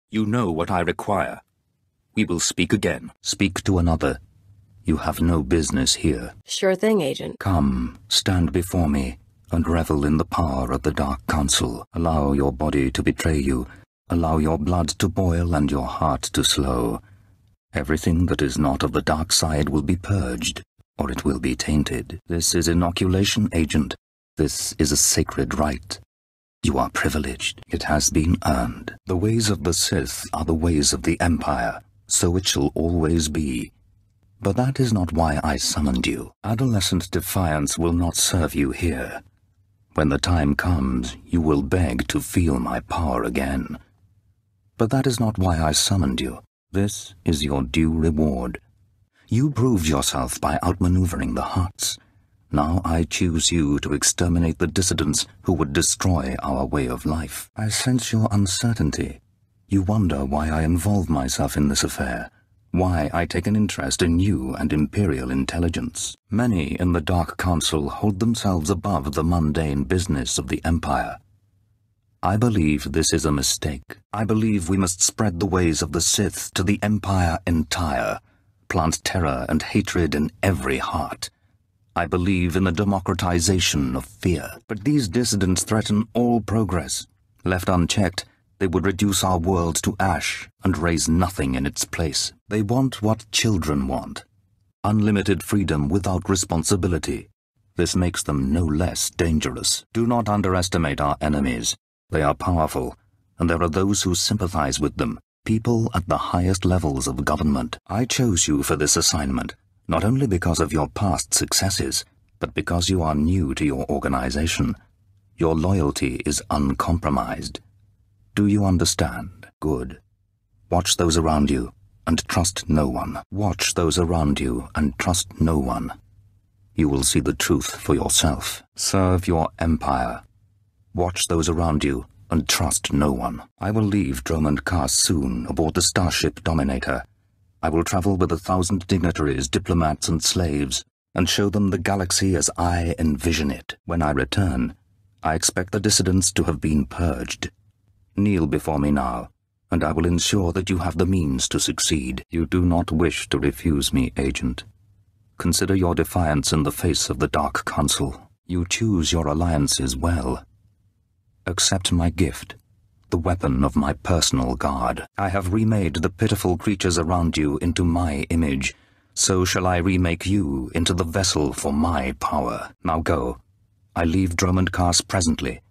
You know what I require. We will speak again. Speak to another. You have no business here. Sure thing, Agent. Come, stand before me, and revel in the power of the Dark Council. Allow your body to betray you. Allow your blood to boil and your heart to slow. Everything that is not of the dark side will be purged, or it will be tainted. This is inoculation, Agent. This is a sacred right. You are privileged. It has been earned. The ways of the Sith are the ways of the Empire, so it shall always be. But that is not why I summoned you. Adolescent defiance will not serve you here. When the time comes, you will beg to feel my power again. But that is not why I summoned you. This is your due reward. You proved yourself by outmaneuvering the Hutts. Now I choose you to exterminate the dissidents who would destroy our way of life. I sense your uncertainty. You wonder why I involve myself in this affair, why I take an interest in you and Imperial intelligence. Many in the Dark Council hold themselves above the mundane business of the Empire. I believe this is a mistake. I believe we must spread the ways of the Sith to the Empire entire, plant terror and hatred in every heart. I believe in the democratization of fear. But these dissidents threaten all progress. Left unchecked, they would reduce our world to ash and raise nothing in its place. They want what children want. Unlimited freedom without responsibility. This makes them no less dangerous. Do not underestimate our enemies. They are powerful, and there are those who sympathize with them, people at the highest levels of government. I chose you for this assignment, not only because of your past successes, but because you are new to your organization. Your loyalty is uncompromised. Do you understand? Good. Watch those around you, and trust no one. Watch those around you, and trust no one. You will see the truth for yourself. Serve your empire. Watch those around you, and trust no one. I will leave Dromund Kaas soon aboard the starship Dominator. I will travel with 1,000 dignitaries, diplomats, and slaves, and show them the galaxy as I envision it. When I return, I expect the dissidents to have been purged. Kneel before me now, and I will ensure that you have the means to succeed. You do not wish to refuse me, Agent. Consider your defiance in the face of the Dark Council. You choose your alliances well. Accept my gift, the weapon of my personal guard. I have remade the pitiful creatures around you into my image. So shall I remake you into the vessel for my power. Now go. I leave Dromund Kaas presently,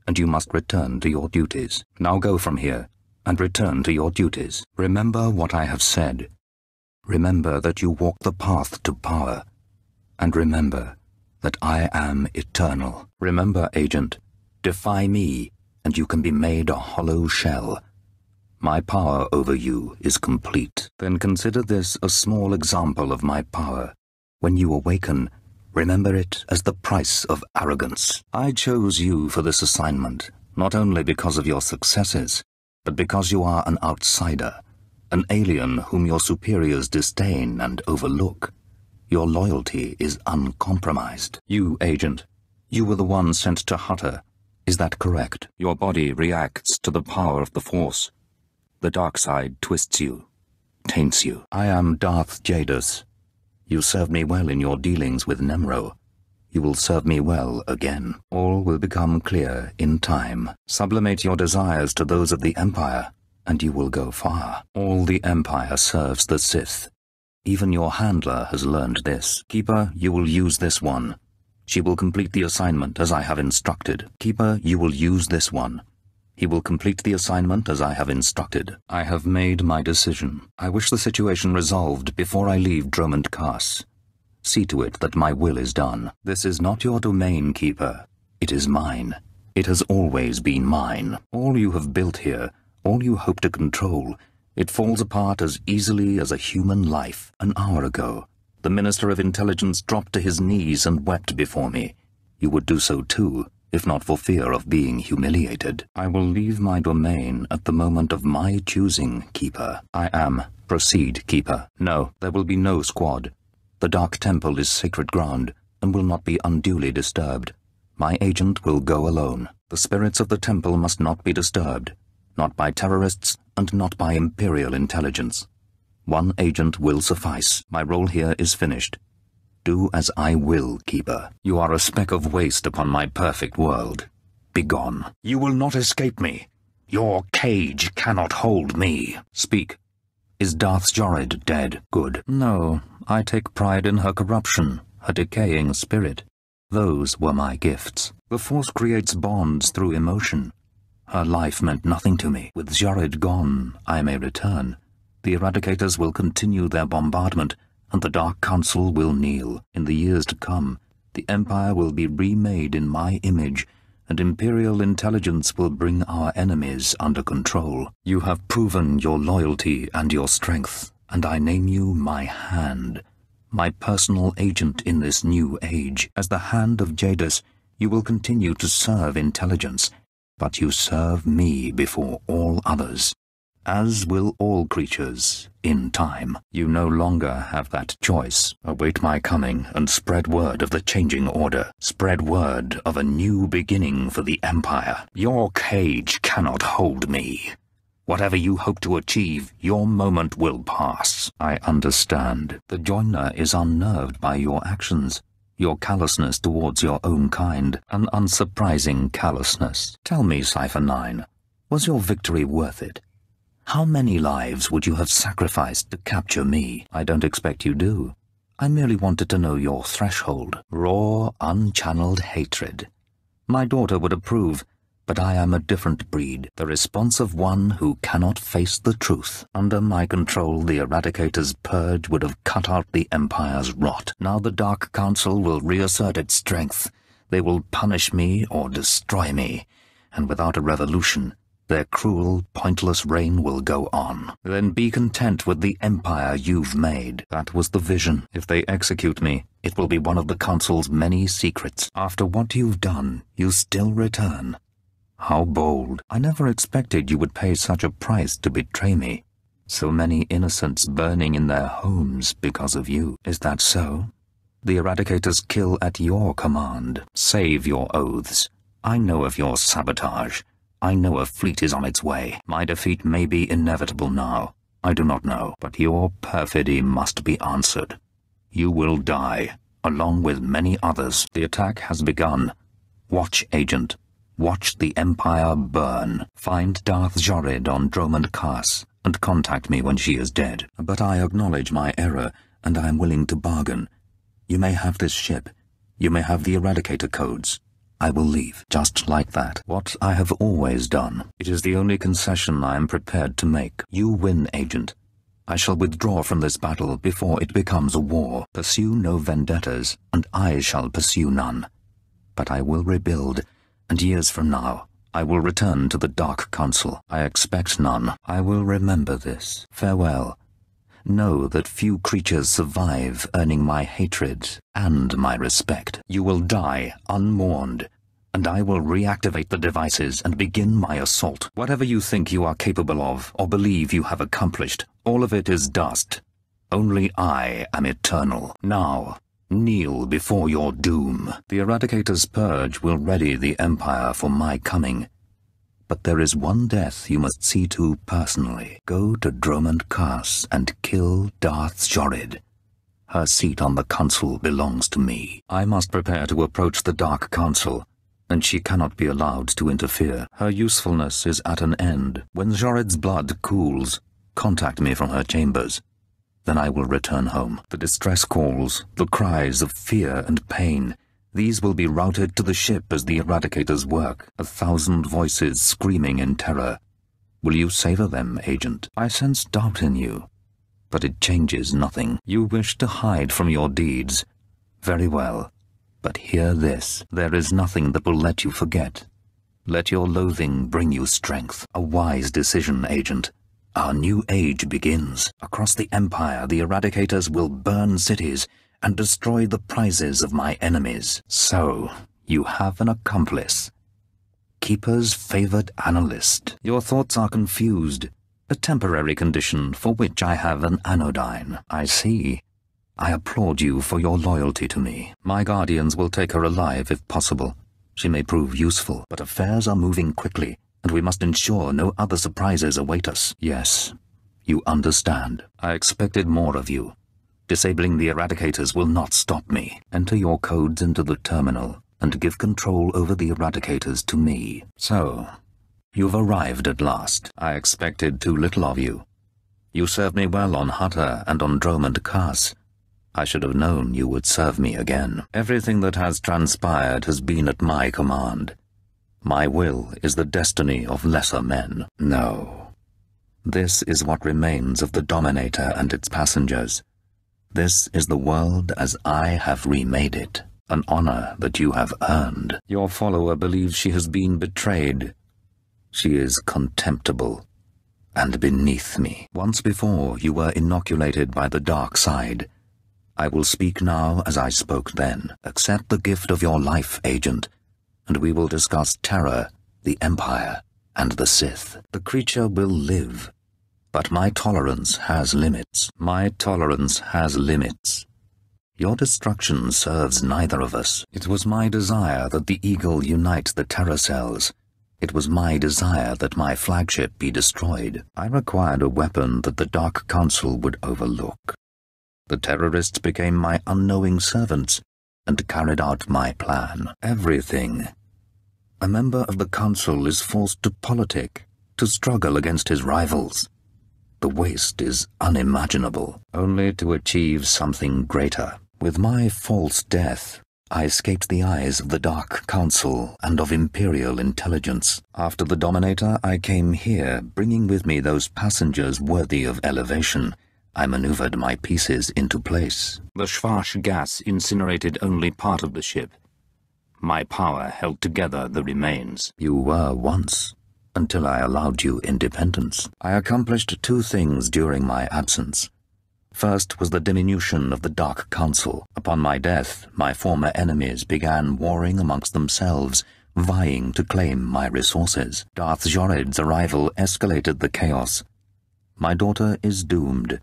and you must return to your duties. Now go from here, and return to your duties. Remember what I have said. Remember that you walk the path to power. And remember that I am eternal. Remember, Agent, defy me, and you can be made a hollow shell. My power over you is complete. Then consider this a small example of my power. When you awaken, remember it as the price of arrogance. I chose you for this assignment, not only because of your successes, but because you are an outsider, an alien whom your superiors disdain and overlook. Your loyalty is uncompromised. You, Agent, you were the one sent to Hutter. Is that correct? Your body reacts to the power of the Force. The dark side twists you, taints you. I am Darth Jadus. You served me well in your dealings with Nemro. You will serve me well again. All will become clear in time. Sublimate your desires to those of the Empire, and you will go far. All the Empire serves the Sith. Even your handler has learned this. Keeper, you will use this one. She will complete the assignment as I have instructed. Keeper, you will use this one. He will complete the assignment as I have instructed. I have made my decision. I wish the situation resolved before I leave Dromund Kaas. See to it that my will is done. This is not your domain, Keeper. It is mine. It has always been mine. All you have built here, all you hope to control, it falls apart as easily as a human life. An hour ago, the Minister of Intelligence dropped to his knees and wept before me. You would do so too, if not for fear of being humiliated. I will leave my domain at the moment of my choosing, Keeper. I am. Proceed, Keeper. No, there will be no squad. The Dark Temple is sacred ground, and will not be unduly disturbed. My agent will go alone. The spirits of the temple must not be disturbed. not by terrorists, and not by Imperial intelligence. One agent will suffice. My role here is finished. Do as I will, Keeper. You are a speck of waste upon my perfect world. Begone. You will not escape me. Your cage cannot hold me. Speak. Is Darth Jadus dead? Good. No, I take pride in her corruption, her decaying spirit. Those were my gifts. The Force creates bonds through emotion. Her life meant nothing to me. With Jadus gone, I may return. The Eradicators will continue their bombardment, and the Dark Council will kneel. In the years to come, the Empire will be remade in my image, and Imperial intelligence will bring our enemies under control. You have proven your loyalty and your strength, and I name you my hand, my personal agent in this new age. As the Hand of Jadus, you will continue to serve intelligence, but you serve me before all others. As will all creatures, in time. You no longer have that choice. Await my coming and spread word of the changing order. Spread word of a new beginning for the Empire. Your cage cannot hold me. Whatever you hope to achieve, your moment will pass. I understand. The Joiner is unnerved by your actions, your callousness towards your own kind, an unsurprising callousness. Tell me, Cypher 9, was your victory worth it? How many lives would you have sacrificed to capture me? I don't expect you do. I merely wanted to know your threshold. Raw, unchanneled hatred. My daughter would approve, but I am a different breed, the response of one who cannot face the truth. Under my control, the Eradicator's purge would have cut out the Empire's rot. Now the Dark Council will reassert its strength. They will punish me or destroy me, and without a revolution, their cruel, pointless reign will go on. Then be content with the empire you've made. That was the vision. If they execute me, it will be one of the Council's many secrets. After what you've done, you still return. How bold. I never expected you would pay such a price to betray me. So many innocents burning in their homes because of you. Is that so? The Eradicators kill at your command. Save your oaths. I know of your sabotage. I know a fleet is on its way. My defeat may be inevitable now. I do not know, but your perfidy must be answered. You will die, along with many others. The attack has begun. Watch, Agent. Watch the Empire burn. Find Darth Jadus on Dromund Kaas, and contact me when she is dead. But I acknowledge my error, and I am willing to bargain. You may have this ship. You may have the Eradicator codes. I will leave, just like that. What I have always done. It is the only concession I am prepared to make. You win, Agent. I shall withdraw from this battle before it becomes a war. Pursue no vendettas, and I shall pursue none. But I will rebuild, and years from now, I will return to the Dark Council. I expect none. I will remember this. Farewell. Know that few creatures survive earning my hatred and my respect. You will die unmourned, and I will reactivate the devices and begin my assault. Whatever you think you are capable of, or believe you have accomplished, all of it is dust. Only I am eternal. Now, kneel before your doom. The Eradicator's purge will ready the Empire for my coming. But there is one death you must see to personally. Go to Dromund Kaas and kill Darth Jadus. Her seat on the Council belongs to me. I must prepare to approach the Dark Council, and she cannot be allowed to interfere. Her usefulness is at an end. When Jadus's blood cools, contact me from her chambers. Then I will return home. The distress calls, the cries of fear and pain, these will be routed to the ship as the Eradicators work, 1,000 voices screaming in terror. Will you savor them, Agent? I sense doubt in you, but it changes nothing. You wish to hide from your deeds. Very well, but hear this. There is nothing that will let you forget. Let your loathing bring you strength. A wise decision, Agent. Our new age begins. Across the Empire, the Eradicators will burn cities and destroy the prizes of my enemies. So, you have an accomplice. Keeper's favored analyst. Your thoughts are confused. A temporary condition for which I have an anodyne. I see. I applaud you for your loyalty to me. My guardians will take her alive if possible. She may prove useful, but affairs are moving quickly. and we must ensure no other surprises await us. Yes, you understand. I expected more of you. Disabling the Eradicators will not stop me. Enter your codes into the terminal and give control over the Eradicators to me. So, you've arrived at last. I expected too little of you. You served me well on Hutter and on Dromund Kaas. I should have known you would serve me again. Everything that has transpired has been at my command. My will is the destiny of lesser men. No. This is what remains of the Dominator and its passengers. This is the world as I have remade it, an honor that you have earned. Your follower believes she has been betrayed. She is contemptible and beneath me. Once before you were inoculated by the dark side. I will speak now as I spoke then. Accept the gift of your life, Agent, and we will discuss terror, the Empire, and the Sith. The creature will live, but my tolerance has limits. My tolerance has limits. Your destruction serves neither of us. It was my desire that the Eagle unite the terror cells. It was my desire that my flagship be destroyed. I required a weapon that the Dark Council would overlook. The terrorists became my unknowing servants and carried out my plan. Everything. A member of the Council is forced to politic, to struggle against his rivals. The waste is unimaginable, only to achieve something greater. With my false death, I escaped the eyes of the Dark Council and of Imperial intelligence. After the Dominator, I came here, bringing with me those passengers worthy of elevation. I maneuvered my pieces into place. The Schwarz gas incinerated only part of the ship. My power held together the remains. You were once, until I allowed you independence. I accomplished two things during my absence. First was the diminution of the Dark Council. Upon my death, my former enemies began warring amongst themselves, vying to claim my resources. Darth Jadus's arrival escalated the chaos. My daughter is doomed,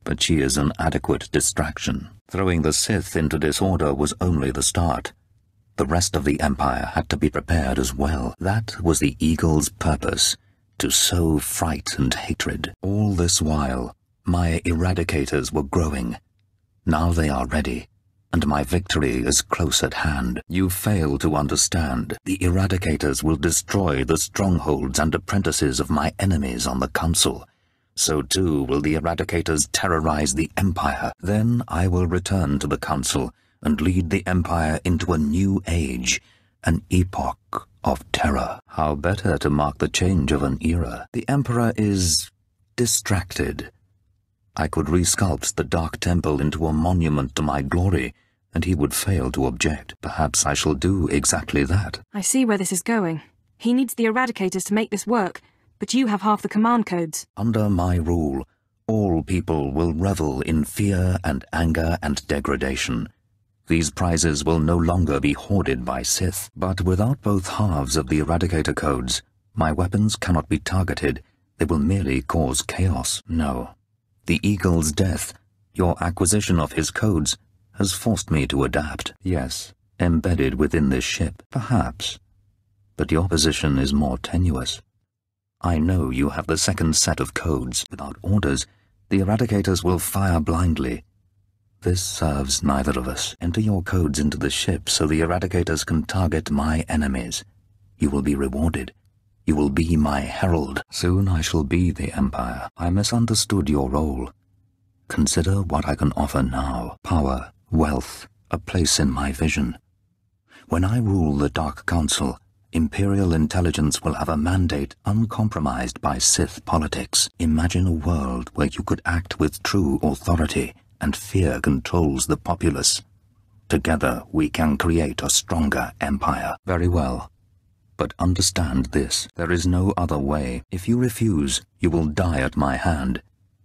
but she is an adequate distraction. Throwing the Sith into disorder was only the start. The rest of the Empire had to be prepared as well. That was the Eagle's purpose, to sow fright and hatred. All this while, my Eradicators were growing. Now they are ready, and my victory is close at hand. You fail to understand. The Eradicators will destroy the strongholds and apprentices of my enemies on the Council. So too will the Eradicators terrorize the Empire. Then I will return to the Council and lead the Empire into a new age, an epoch of terror. How better to mark the change of an era? The Emperor is distracted. I could resculpt the Dark Temple into a monument to my glory, and he would fail to object. Perhaps I shall do exactly that. I see where this is going. He needs the Eradicators to make this work. But you have half the command codes. Under my rule, all people will revel in fear and anger and degradation. These prizes will no longer be hoarded by Sith. But without both halves of the Eradicator codes, my weapons cannot be targeted. They will merely cause chaos. No. The Eagle's death, your acquisition of his codes, has forced me to adapt. Yes, embedded within this ship, perhaps. But your position is more tenuous. I know you have the second set of codes. Without orders, the Eradicators will fire blindly. This serves neither of us. Enter your codes into the ship so the Eradicators can target my enemies. You will be rewarded. You will be my herald. Soon I shall be the Empire. I misunderstood your role. Consider what I can offer now. Power, wealth, a place in my vision. When I rule the Dark Council, Imperial intelligence will have a mandate uncompromised by Sith politics. Imagine a world where you could act with true authority and fear controls the populace. Together we can create a stronger empire. Very well. But understand this, there is no other way. If you refuse, you will die at my hand.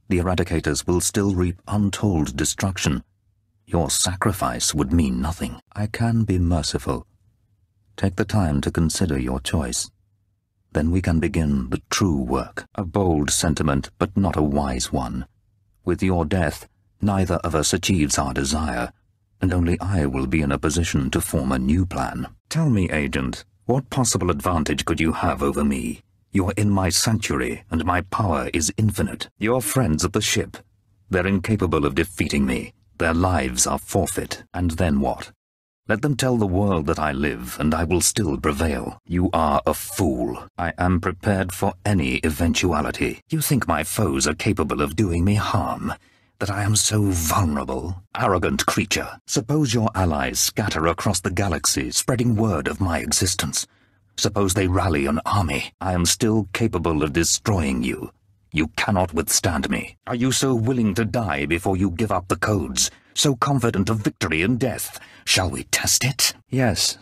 The Eradicators will still reap untold destruction. Your sacrifice would mean nothing. I can be merciful. Take the time to consider your choice. Then we can begin the true work. A bold sentiment, but not a wise one. With your death, neither of us achieves our desire, and only I will be in a position to form a new plan. Tell me, Agent, what possible advantage could you have over me? You're in my sanctuary, and my power is infinite. You're friends of the ship. They're incapable of defeating me. Their lives are forfeit. And then what? Let them tell the world that I live, and I will still prevail. You are a fool. I am prepared for any eventuality. You think my foes are capable of doing me harm? That I am so vulnerable? Arrogant creature. Suppose your allies scatter across the galaxy, spreading word of my existence. Suppose they rally an army. I am still capable of destroying you. You cannot withstand me. Are you so willing to die before you give up the codes? So confident of victory and death? Shall we test it? Yes,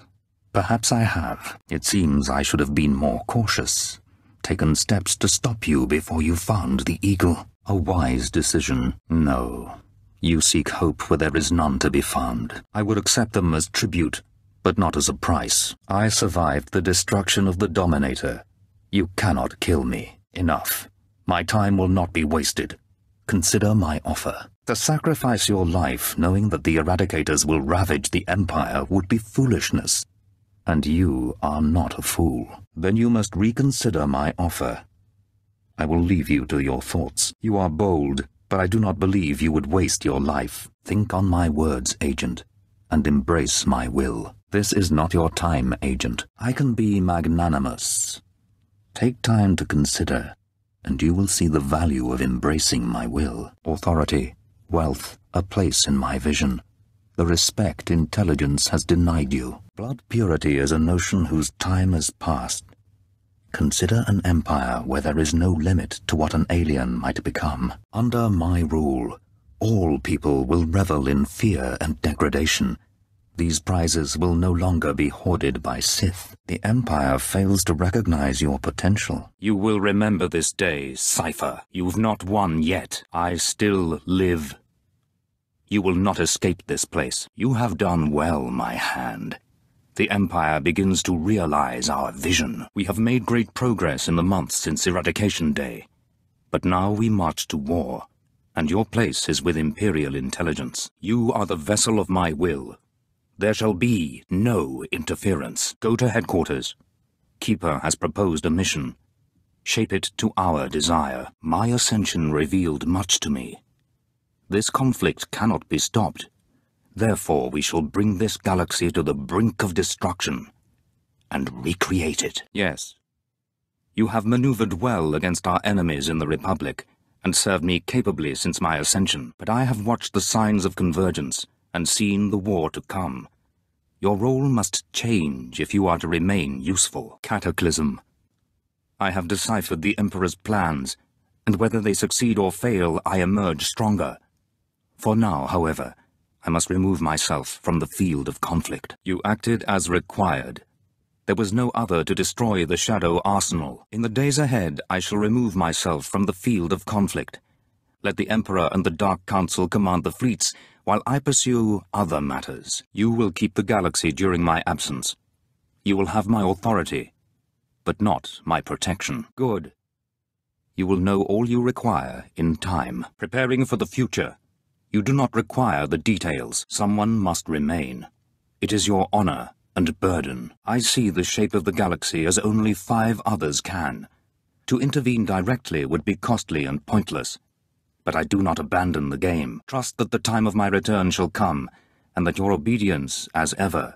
perhaps I have. It seems I should have been more cautious. Taken steps to stop you before you found the eagle. A wise decision. No. You seek hope where there is none to be found. I would accept them as tribute, but not as a price. I survived the destruction of the Dominator. You cannot kill me. Enough. My time will not be wasted. Consider my offer. To sacrifice your life knowing that the Eradicators will ravage the Empire would be foolishness. And you are not a fool. Then you must reconsider my offer. I will leave you to your thoughts. You are bold, but I do not believe you would waste your life. Think on my words, Agent, and embrace my will. This is not your time, Agent. I can be magnanimous. Take time to consider, and you will see the value of embracing my will. Authority, wealth, a place in my vision. The respect intelligence has denied you. Blood purity is a notion whose time has passed. Consider an empire where there is no limit to what an alien might become. Under my rule, all people will revel in fear and degradation. These prizes will no longer be hoarded by Sith. The Empire fails to recognize your potential. You will remember this day, Cypher. You've not won yet. I still live. You will not escape this place. You have done well, my hand. The Empire begins to realize our vision. We have made great progress in the months since Eradication Day. But now we march to war, and your place is with Imperial intelligence. You are the vessel of my will. There shall be no interference. Go to headquarters. Keeper has proposed a mission. Shape it to our desire. My ascension revealed much to me. This conflict cannot be stopped. Therefore we shall bring this galaxy to the brink of destruction and recreate it. Yes. You have maneuvered well against our enemies in the Republic and served me capably since my ascension, but I have watched the signs of convergence and seen the war to come. Your role must change if you are to remain useful. Cataclysm. I have deciphered the Emperor's plans, and whether they succeed or fail, I emerge stronger. For now, however, I must remove myself from the field of conflict. You acted as required. There was no other to destroy the Shadow Arsenal. In the days ahead, I shall remove myself from the field of conflict. Let the Emperor and the Dark Council command the fleets, while I pursue other matters. You will keep the galaxy during my absence. You will have my authority, but not my protection. Good. You will know all you require in time. Preparing for the future. You do not require the details. Someone must remain. It is your honor and burden. I see the shape of the galaxy as only 5 others can. To intervene directly would be costly and pointless. But I do not abandon the game. Trust that the time of my return shall come, and that your obedience, as ever,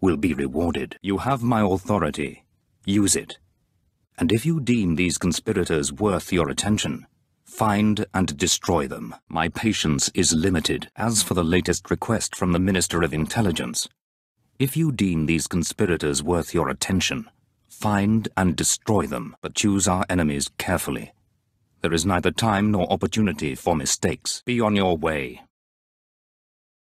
will be rewarded. You have my authority. Use it. And if you deem these conspirators worth your attention, find and destroy them. My patience is limited. As for the latest request from the Minister of Intelligence, if you deem these conspirators worth your attention, find and destroy them, but choose our enemies carefully. There is neither time nor opportunity for mistakes. Be on your way.